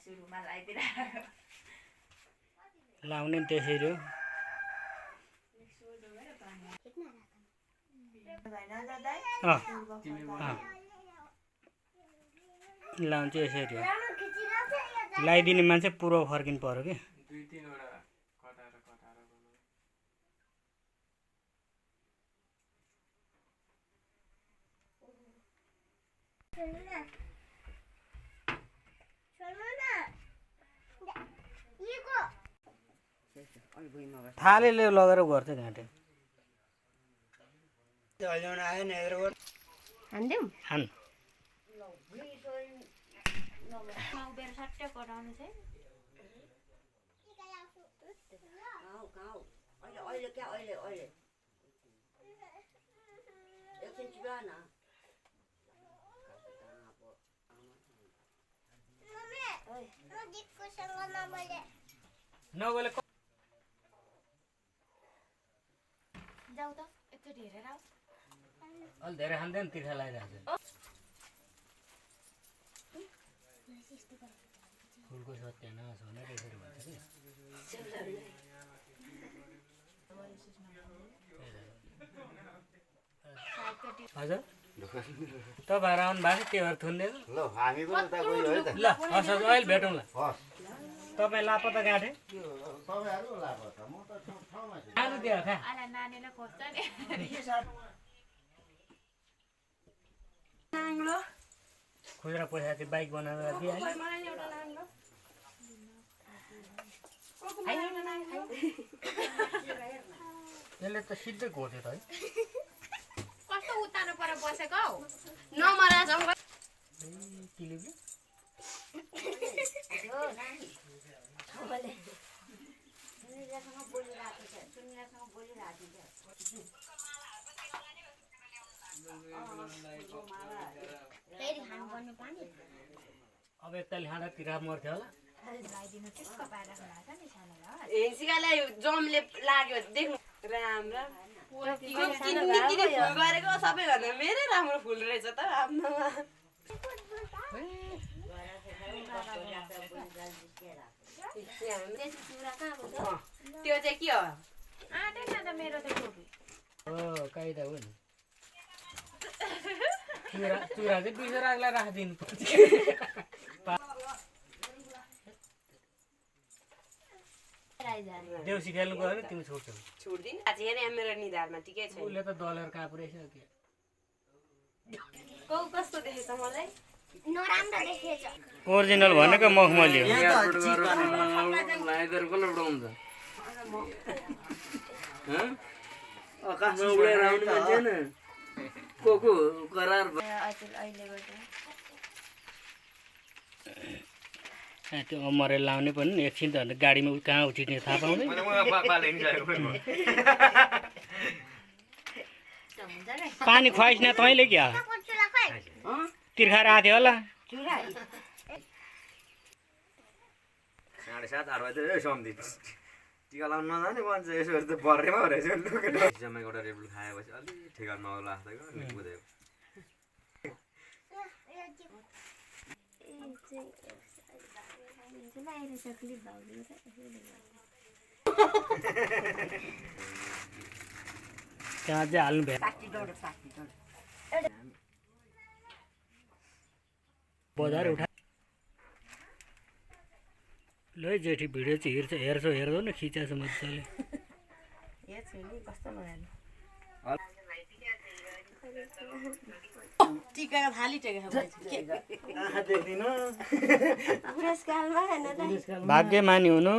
सुरुमा लगाइदिएर लाउने नि त्यसरी हो लाउनु चाहिँ यसरी हो लगाइदिने मान्छे पूर्व फर्किनु पर्यो कि थालेले लगेर गर्छ घाँटे हान उभिएर सट्टै कराउनु चाहिँ नगले जाऊ त एकचोटि हेरेर आऊ अलि धेरै खाँदैन तिर्खा लगाइरहेको फुलको सत्य नहोस् भनेर यसरी भन्छ कि हजुर तपाईँहरू आउनु भएको त्योहरू थुन्ने ल हामी पनि उता गयो है त ल हस् हस् अहिले भेटौँ ल तपाईँ लापता गाँठे तपाईँहरू लापता म त ठाउँमा छु खानु दियो खा आला नानीलाई खोज्छ नि खुद्रा पैसा त्यो बाइक बनाएर दिइहाल्यो यसले त सिधै घोच्यो त है कस्तो उतार्नु पर बसेको हौ किलिपले अब एकतालि खाँदा तिर्खा मर्थ्यो होला हिंसिकालाई जमले लाग्यो देख्नु राम राम गरेको सबैभन्दा मेरै राम्रो फुल रहेछ त आफ्नोमा त्यो चाहिँ के हो मेरो त टोपी हो काइदा हो नि चुरा चाहिँ पिसो राख्लाई राखिदिनु पर्छ देउसी खेल्नु गयो भने तिमी छोड्छौ छोड्दिन आज हेरे मेरो निधारमा ठिकै छ उसले त दलेर कापु रहेछ के कस्तो देखेछ मलाई नराम्रो देखेछ ओरिजिनल भनेको मखमली हो लाइदर कसले उडाउँछ आकाशमा उडेर आउने मान्छे न को करार त्यो अमरे लाउने पनि नि एकछिन त गाडीमा कहाँ उठिने थाहा पाउँदैन पानी खुवाइस न तैँले क्या तिर्खा राख्यो थियो होला 7:30 8 बजे सम्झि टिका लाउन नजाने मान्छे यसो त बर्रेमा रहेछ जम्मै एउटा रेबुल खाएपछि अलि ठेगानमा होला जस्तो बुझ्यो त्यहाँ चाहिँ हाल्नु भ्या बजार उठा ल जेठी भिडियो चाहिँ हेर्छौ न खिचाएको मजाले टिका थाली टेका भाग्यमानी हुनु